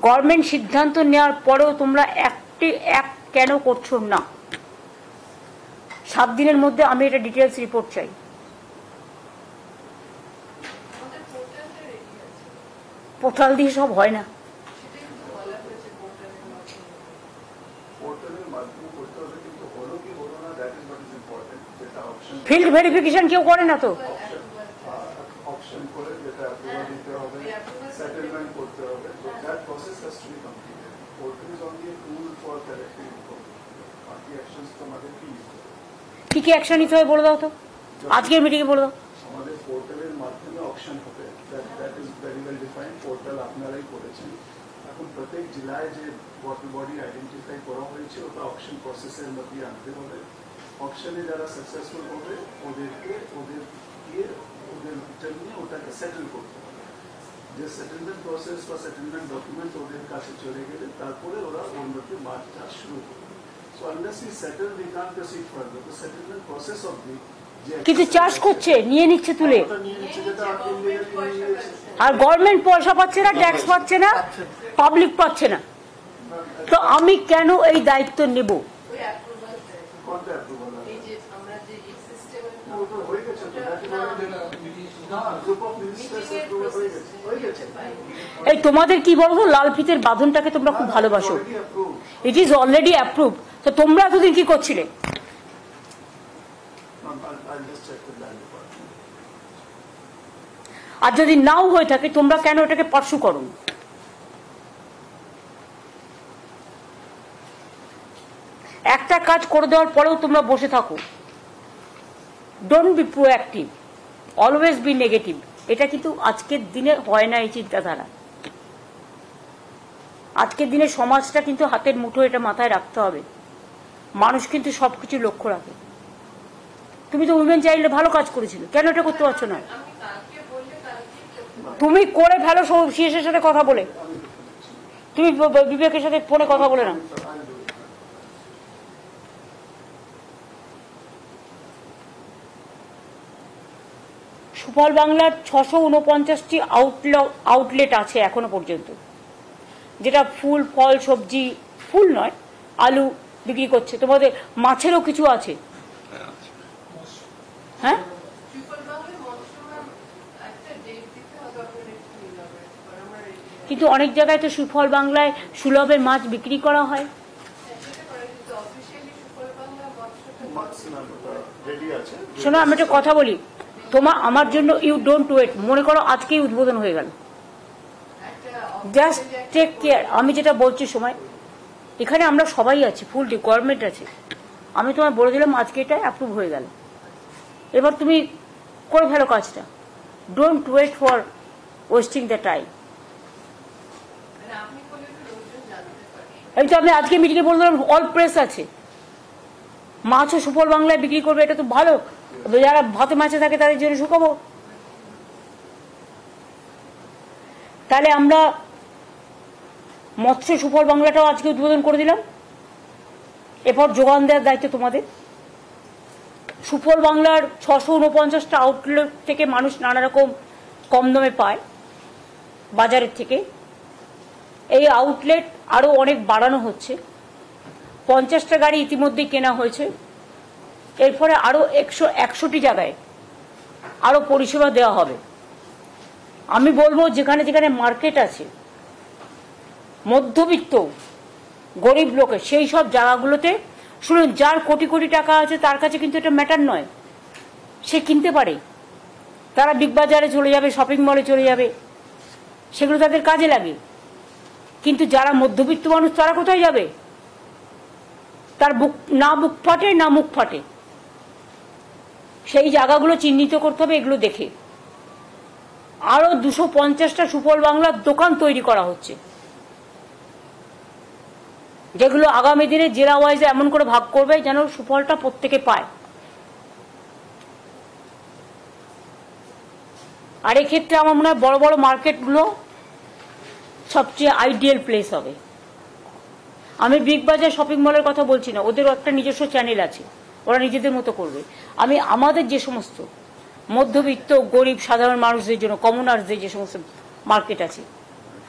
Government সিদ্ধান্ত নেওয়ার পরেও তোমরা এক কেন করছো না? 7 দিনের মধ্যে আমি এটা ডিটেলস রিপোর্ট চাই। পোর্টাল দিয়ে সব হয় না। ফিল্ড ভেরিফিকেশন কেউ করে না তো। কি কি অ্যাকশন নিতে হবে বলে দাও তো, আজকের মিটিংয়ে বলে দাও। আমাদের পোর্টালের মাধ্যমে অকশন হবে, that is very well defined. Portal আপনারাই করেছেন। এখন প্রত্যেক জেলায় যে ওয়াটার বডি আইডেন্টিফাই করা হয়েছে ওটা অকশন প্রসেসের মধ্যে আনতে হবে। অকশনে যারা সাকসেসফুল হবে ওদেরকে ওদের জন্য ওটাকে সেটেল করতে হবে। যে সেটেলমেন্ট প্রসেস বা সেটেলমেন্ট ডকুমেন্ট ওদের কাছে চলে গেলে তারপরে ওরা ওর মধ্যে মাছ চাষ শুরু করবে। So unless we settle we can't proceed further. The settlement process of the কিন্তু চাষ করছে, নিয়ে নিচ্ছে তুলে, আর গভর্নমেন্ট পয়সা পাচ্ছে না, ট্যাক্স পাচ্ছে না, পাবলিক পাচ্ছে না। তো আমি কেন এই দায়িত্ব নেব? এই তোমাদের কি বলবো, লাল ফিতের বাঁধনটাকে তোমরা খুব ভালোবাসো, ইট ইজ অলরেডি অ্যাপ্রুভ। তো তোমরা এতদিন কি করছিলে? আর যদি নাও হয়ে থাকে তোমরা কেন এটাকে পার্সু করো? একটা কাজ করে দেওয়ার পরেও তোমরা বসে থাকো। Don't be proactive, always be negative. এটা কিন্তু আজকের দিনে হয় না এই চিন্তাধারা। আজকের দিনে সমাজটা কিন্তু হাতের মুঠো, এটা মাথায় রাখতে হবে। মানুষ কিন্তু সবকিছু লক্ষ্য রাখে। তুমি তো উইমেন চাইল্ডে ভালো কাজ করেছিল, কেন এটা করতে পারছো না? তুমি করে ফেলো সিএসের সাথে কথা বলে, তুমি বিবেকের সাথে ফোনে কথা বলে না। সুফল বাংলার 649টি আউটলেট আছে এখনো পর্যন্ত, যেটা ফুল ফল সবজি, ফুল নয় আলু বিক্রি করছে। তোমাদের মাছেরও কিছু আছে, হ্যাঁ? কিন্তু অনেক জায়গায় তো সুফল বাংলায় সুলভে মাছ বিক্রি করা হয়। শোনো, আমি একটা কথা বলি, আমার জন্য ইউ ডোন্ট ওয়েট। মনে করো আজকেই উদ্বোধন হয়ে গেল, জাস্ট টেক কেয়ার। আমি যেটা বলছি সময়, এখানে আমরা সবাই আছি, ফুল গভর্নমেন্ট আছে। আমি তোমায় বলে দিলাম আজকে এটা অ্যাপ্রুভ হয়ে গেল, এবার তুমি করে ফেলো কাজটা। Don't wait for wasting the time. এই তো আমি আজকে মিটিংয়ে বললাম, অল প্রেস আছে, মাছও সুফল বাংলায় বিক্রি করবে, এটা তো ভালো। যারা ভাতে মাছে থাকে তাদের জন্য শুকাবো। তাহলে আমরা মৎস্য সুফল বাংলাটাও আজকে উদ্বোধন করে দিলাম। এরপর যোগান দেওয়ার দায়িত্ব তোমাদের। সুফল বাংলার 649টা আউটলেট থেকে মানুষ নানা রকম কম দামে পায় বাজারের থেকে। এই আউটলেট আরো অনেক বাড়ানো হচ্ছে। 50টা গাড়ি ইতিমধ্যেই কেনা হয়েছে। এরপরে আরো 100টি জায়গায় আরো পরিষেবা দেওয়া হবে। আমি বলবো যেখানে যেখানে মার্কেট আছে, মধ্যবিত্ত গরিব লোকের, সেই সব জায়গাগুলোতে শুনুন, যার কোটি কোটি টাকা আছে তার কাছে কিন্তু এটা ম্যাটার নয়, সে কিনতে পারে। তারা বিগ বাজারে চলে যাবে, শপিং মলে চলে যাবে, সেগুলো তাদের কাজে লাগে। কিন্তু যারা মধ্যবিত্ত মানুষ তারা কোথায় যাবে? তার বুক ফাটে না মুখ ফাটে। সেই জায়গাগুলো চিহ্নিত করতে হবে এগুলো দেখে। আরো 250টা সুফল বাংলার দোকান তৈরি করা হচ্ছে, যেগুলো আগামী দিনে জেলা ওয়াইজে এমন করে ভাগ করবে যেন সুফলটা প্রত্যেকে পায়। আর এক্ষেত্রে আমার মনে হয় বড় বড় মার্কেটগুলো সবচেয়ে আইডিয়াল প্লেস হবে। আমি বিগ বাজার শপিং মলের কথা বলছি না, ওদের একটা নিজস্ব চ্যানেল আছে, ওরা নিজেদের মতো করবে। আমি আমাদের যে সমস্ত মধ্যবিত্ত গরিব সাধারণ মানুষদের জন্য, কমনার্সদের যে সমস্ত মার্কেট আছে,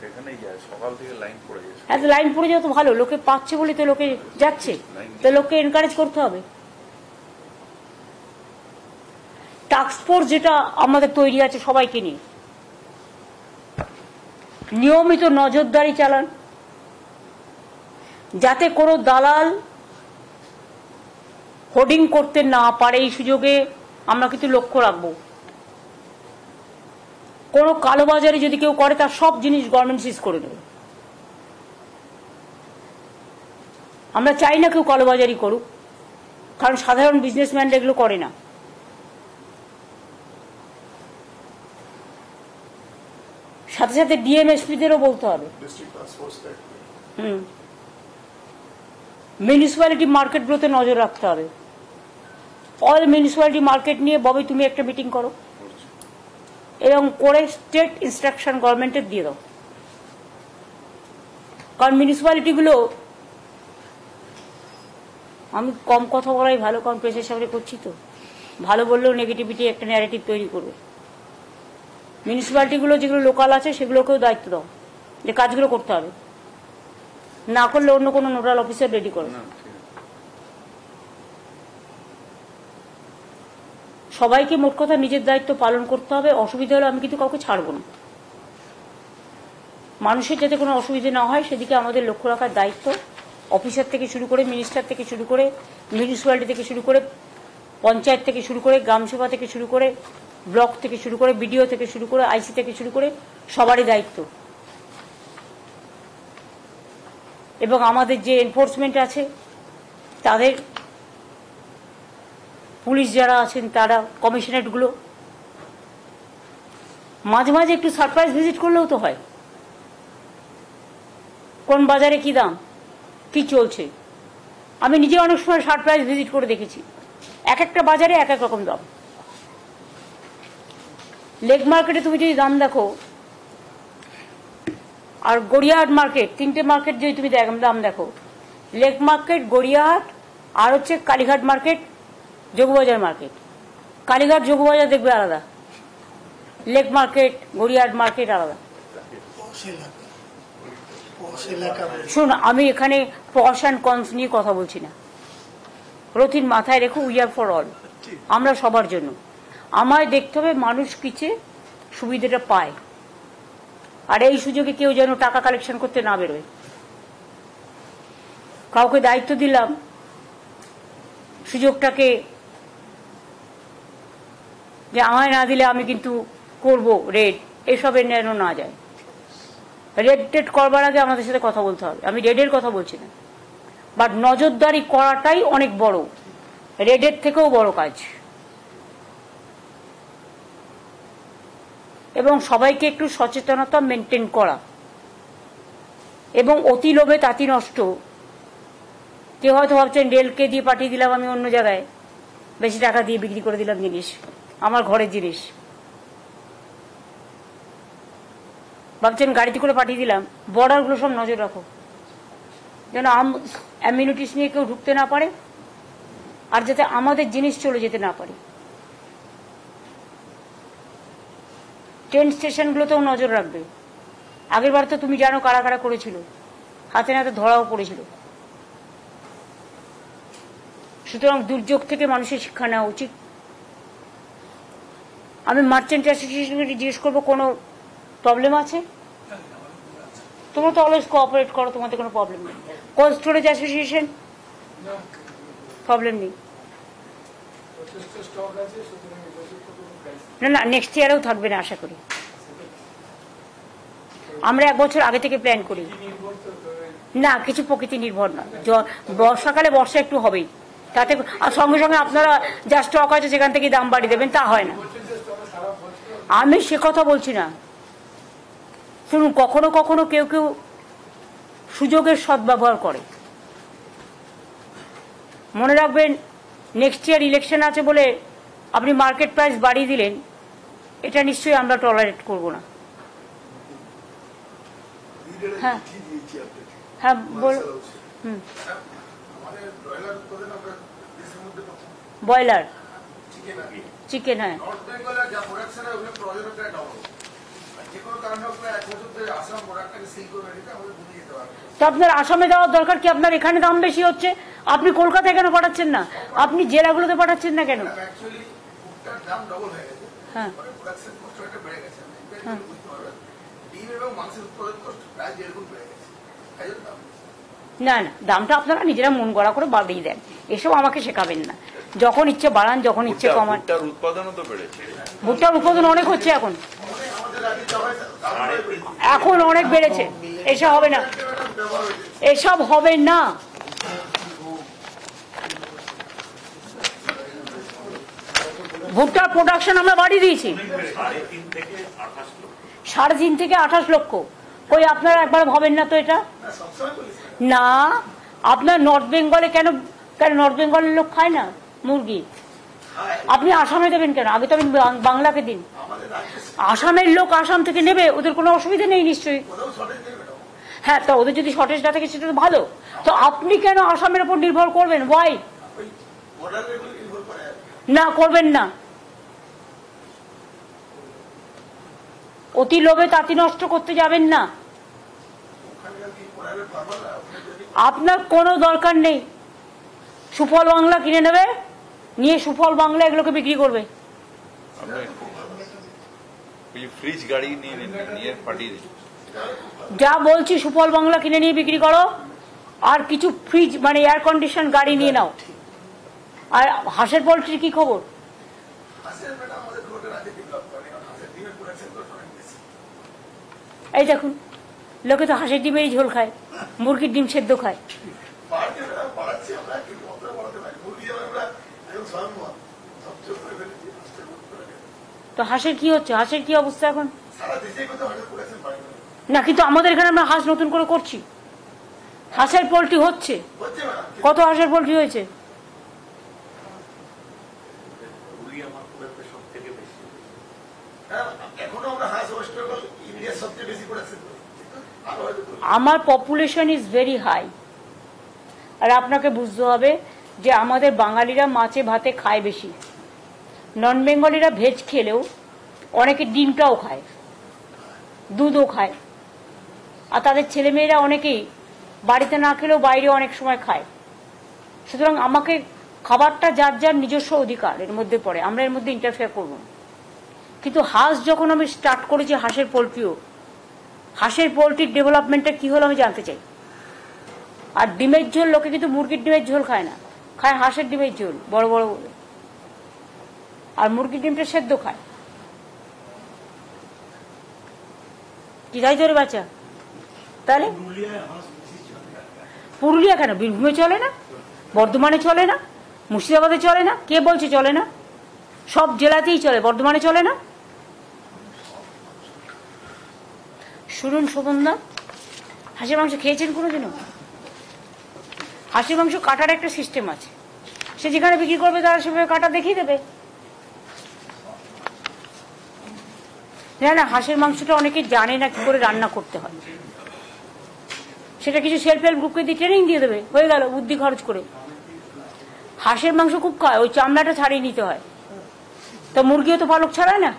সেখানেই যায়, সকাল থেকে লাইন পড়ে যাচ্ছে। এত লাইন পড়ে যাওয়া তো ভালো, লোকে পাচ্ছে বলে তো লোকে যাচ্ছে, তো লোককে এনকারেজ করতে হবে। টাস্ক ফোর্স যেটা আমাদের তৈরি আছে সবাইকে নিয়ে, নিয়মিত নজরদারি চালান, যাতে কোনো দালাল হোর্ডিং করতে না পারে। এই সুযোগে আমরা কিন্তু লক্ষ্য রাখবো, কোনো কালোবাজারি যদি কেউ করে তার সব জিনিস গভর্নমেন্ট সিজ করে দেবে। আমরা চাই না কেউ কালোবাজারি করুক, কারণ সাধারণ বিজনেসম্যানরা এগুলো করে না। সাথে সাথে ডিএমএসপিদেরও বলতে হবে, মিউনিসিপ্যালিটি মার্কেটগুলোতে নজর রাখতে হবে। অল মিউনিসিপ্যালিটি মার্কেট নিয়ে ববি তুমি একটা মিটিং করো এবং করে স্টেট ইনস্ট্রাকশন গভর্নমেন্টের দিয়ে দাও, কারণ মিউনিসিপ্যালিটিগুলো, আমি কম কথা বলাই ভালো, কারণ প্রেসের সামনে করছি তো, ভালো বললেও নেগেটিভিটি একটা ন্যারেটিভ তৈরি করবে। মিউনিসিপ্যালিটিগুলো যেগুলো লোকাল আছে সেগুলোকেও দায়িত্ব দাও যে কাজগুলো করতে হবে, না করলে অন্য কোনো নোডাল অফিসার রেডি করো। সবাইকে মোট কথা নিজের দায়িত্ব পালন করতে হবে। অসুবিধা হলে আমি কিন্তু কাউকে ছাড়বো না। মানুষের যাতে কোনো অসুবিধা না হয় সেদিকে আমাদের লক্ষ্য রাখার দায়িত্ব, অফিসার থেকে শুরু করে, মিনিস্টার থেকে শুরু করে, মিউনিসিপ্যালিটি থেকে শুরু করে, পঞ্চায়েত থেকে শুরু করে, গ্রামসভা থেকে শুরু করে, ব্লক থেকে শুরু করে, বিডিও থেকে শুরু করে, আইসি থেকে শুরু করে, সবারই দায়িত্ব। এবং আমাদের যে এনফোর্সমেন্ট আছে তাদের, পুলিশ যারা আছেন তারা, কমিশনারেটগুলো মাঝে মাঝে একটু সারপ্রাইজ ভিজিট করলেও তো হয়, কোন বাজারে কি দাম, কি চলছে। আমি নিজে অনেক সময় সারপ্রাইজ ভিজিট করে দেখেছি, এক একটা বাজারে এক এক রকম দাম। লেক মার্কেটে তুমি যদি দাম দেখো, আর গড়িয়াহাট মার্কেট, তিনটে মার্কেট যদি তুমি দাম দেখো, লেক মার্কেট, গড়িয়াহাট, আর হচ্ছে কালীঘাট মার্কেট, যোগবাজার মার্কেট। কালীঘাট যোগবাজার দেখবে আলাদা, লেক মার্কেট, গড়িয়াহাট মার্কেট আলাদা। শুন, আমি এখানে পশ অ্যান্ড কনস নিয়ে কথা বলছি না, রথিন মাথায় রেখো, উই আর ফর অল, আমরা সবার জন্য। আমায় দেখতে হবে মানুষ কিছে সুবিধাটা পায়, আর এই সুযোগে কেউ যেন টাকা কালেকশন করতে না বেরোয়। কাউকে দায়িত্ব দিলাম, সুযোগটাকে যে আমায় না দিলে আমি কিন্তু করব রেড, এসবের যেন না যায়। রেড টেড করবার আগে আমাদের সাথে কথা বলতে হবে। আমি রেডের কথা বলছি না, বাট নজরদারি করাটাই অনেক বড়, রেডের থেকেও বড় কাজ। এবং সবাইকে একটু সচেতনতা মেনটেন করা, এবং অতি লোভে তাঁতি নষ্ট। কেউ হয়তো ভাবছেন রেলকে দিয়ে পাঠিয়ে দিলাম আমি অন্য জায়গায়, বেশি টাকা দিয়ে বিক্রি করে দিলাম জিনিস, আমার ঘরের জিনিস, ভাবছেন গাড়িতে করে পাঠিয়ে দিলাম। বর্ডারগুলো সব নজর রাখো, যেন অ্যামিউনিটিস নিয়ে কেউ ঢুকতে না পারে, আর যাতে আমাদের জিনিস চলে যেতে না পারে। ট্রেন স্টেশনগুলোতেও নজর রাখবে। আগের বার তো তুমি জানো কারা কারা করেছিল, হাতে নাতে ধরাও পড়েছিল। সুতরাং দুর্যোগ থেকে মানুষের শিক্ষা নেওয়া উচিত। আমি মার্চেন্ট অ্যাসোসিয়েশনকে জিজ্ঞেস করবো কোনো প্রবলেম আছে? তোমরা তো অলওয়েজ কোঅপারেট করো, তোমাদের কোনো প্রবলেম নেই। কোল্ড স্টোরেজ অ্যাসোসিয়েশন, প্রবলেম নেই। না না, নেক্সট ইয়ারেও থাকবে না আশা করি। আমরা এক বছর আগে থেকে প্ল্যান করি। না, কিছু প্রকৃতি নির্ভর না, বর্ষাকালে বর্ষা একটু হবেই, তাতে আর সঙ্গে সঙ্গে আপনারা যা স্টক আছে সেখান থেকে দাম বাড়িয়ে দেবেন, তা হয় না। আমি সে কথা বলছি না। শুনুন, কখনো কখনো কেউ কেউ সুযোগের সদ্ব্যবহার করে। মনে রাখবেন, নেক্সট ইয়ার ইলেকশন আছে বলে আপনি মার্কেট প্রাইস বাড়িয়ে দিলেন, এটা নিশ্চয়ই আমরা টলারেট করব না। হ্যাঁ হ্যাঁ, বল। ব্রয়লার, চিকেন, হ্যাঁ। তো আপনার আসামে দেওয়ার দরকার কি? আপনার এখানে দাম বেশি হচ্ছে, আপনি কলকাতায় কেন পাঠাচ্ছেন না? আপনি জেলাগুলোতে পাঠাচ্ছেন না কেন? হ্যাঁ না না, দামটা আপনারা নিজেরা মন গড়া করে বাড়িয়ে দেন, এসব আমাকে শেখাবেন না। যখন ইচ্ছে বাড়ান, যখন ইচ্ছে কমান। ভুট্টার উৎপাদনও তো বেড়েছে। ভুট্টার উৎপাদন অনেক হচ্ছে এখন, এখন অনেক বেড়েছে। এসব হবে না, এসব হবে না। ভুট্টার প্রোডাকশন আমরা বাড়িয়ে দিয়েছি 3.5 থেকে 28 লক্ষ। কই আপনারা একবার ভাবেন না তো এটা? না, আপনার নর্থ বেঙ্গলে কেন নর্থ বেঙ্গলের লোক খায় না মুরগি? আপনি আসামে দেবেন কেন? আগে তো আপনি বাংলাকে দিন। আসামের লোক আসাম থেকে নেবে, ওদের কোনো অসুবিধা নেই নিশ্চয়ই। হ্যাঁ, তা ওদের যদি শর্টেজ না থাকে সেটা তো ভালো। তো আপনি কেন আসামের উপর নির্ভর করবেন? ওয়াই? না, করবেন না। অতি লোভে তাঁতি নষ্ট করতে যাবেন না। আপনার কোনো দরকার নেই। সুফল বাংলা কিনে নেবে, নিয়ে সুফল বাংলা এগুলোকে বিক্রি করবে। ফ্রিজ গাড়ি নিয়ে পাঠিয়ে দিন। যা বলছি, সুফল বাংলা কিনে নিয়ে বিক্রি করো, আর কিছু ফ্রিজ মানে এয়ার কন্ডিশন গাড়ি নিয়ে নাও। আর হাঁসের পোল্ট্রির কি খবর? এই দেখুন, লোকে তো হাঁসের ডিমেরই ঝোল খায়, মুরগির ডিম সেদ্ধ খায়। তো হাঁসের কি হচ্ছে? হাঁসের কি অবস্থা এখন? না, কিন্তু আমাদের এখানে আমরা হাঁস নতুন করে করছি, হাঁসের পোল্ট্রি হচ্ছে। কত হাঁসের পোল্ট্রি হয়েছে? আমার পপুলেশন ইজ ভেরি হাই। আর আপনাকে বুঝতে হবে যে আমাদের বাঙালিরা মাছে ভাতে খায় বেশি। নন বেঙ্গলিরা ভেজ খেলেও অনেকে ডিমটাও খায়, দুধও খায়, আর তাদের ছেলেমেয়েরা অনেকেই বাড়িতে না খেলেও বাইরে অনেক সময় খায়। সুতরাং আমাকে খাবারটা যার যার নিজস্ব অধিকার এর মধ্যে পড়ে, আমরা এর মধ্যে ইন্টারফেয়ার করব না। কিন্তু হাঁস যখন আমি স্টার্ট করেছি, হাঁসের পোল্ট্রিও, হাঁসের পোল্ট্রির ডেভেলপমেন্টটা কি হলো আমি জানতে চাই। আর ডিমের ঝোল, লোকে কিন্তু মুরগির ডিমের ঝোল খায় না, খায় হাঁসের ডিমের ঝোল বড় বড় বলে, আর মুরগির ডিমটা সেদ্ধ খায়। কি তাই তোর বাচ্চা? তাহলে পুরুলিয়া কেন? বীরভূমে চলে না, বর্ধমানে চলে না, মুর্শিদাবাদে চলে না? কে বলছে চলে না? সব জেলাতেই চলে, বর্ধমানে চলে না? শুনুন শোভনদা, হাঁসের মাংস খেয়েছেন কোনোদিনও? হাঁসের মাংস কাটার একটা সিস্টেম আছে, সে যেখানে বিক্রি করবে তারা সেভাবে কাটা দেখিয়ে দেবে। না, হাঁসের মাংসটা অনেকে জানে না কি করে রান্না করতে হয়, সেটা কিছু সেলফ হেল্প গ্রুপকে দিয়ে ট্রেনিং দিয়ে দেবে, হয়ে গেল, বুদ্ধি খরচ করে। হাঁসের মাংস খুব খায়, ওই চামড়াটা ছাড়িয়ে নিতে হয়। তো মুরগিও তো পালক ছাড়ায় না,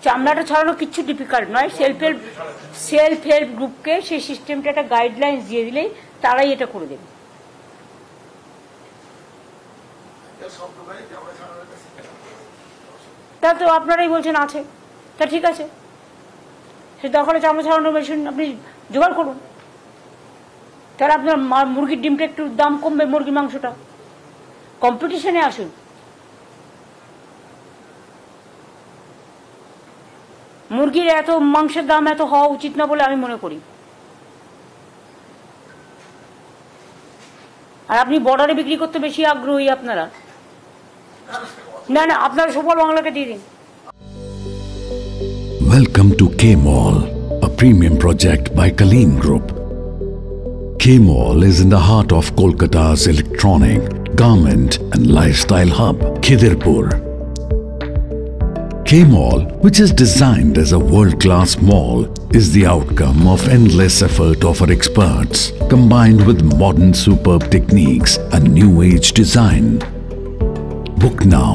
চামড়াটা ছাড়ানো কিচ্ছু ডিফিকাল্ট নয়। সেলফ হেল্প গ্রুপকে সেই সিস্টেমটা একটা গাইডলাইন্স দিয়ে দিলেই তারাই এটা করে দেবে। তা তো আপনারাই বলছেন আছে, তা ঠিক আছে, সে দরকারে চামড়া ছাড়ানোর মেশিন আপনি জোগাড় করুন, তাহলে আপনার মুরগির ডিমটা একটু দাম কমবে, মুরগির মাংসটা। কম্পিটিশনে আসুন। মুরগির এত মাংসের দাম এত হওয়া উচিত না বলে আমি মনে করি। আর আপনি বর্ডারে বিক্রি করতে বেশি আগ্রহী আপনারা। না, আপনারা সুফল বাংলাকে দিয়ে দিন। Welcome to K-Mall, a premium project by Kaleen Group. K-Mall is in the heart of Kolkata's electronic, garment and lifestyle hub, Khidirpur. K-Mall, which is designed as a world-class mall, is the outcome of endless effort of our experts, combined with modern superb techniques and new age design. Book now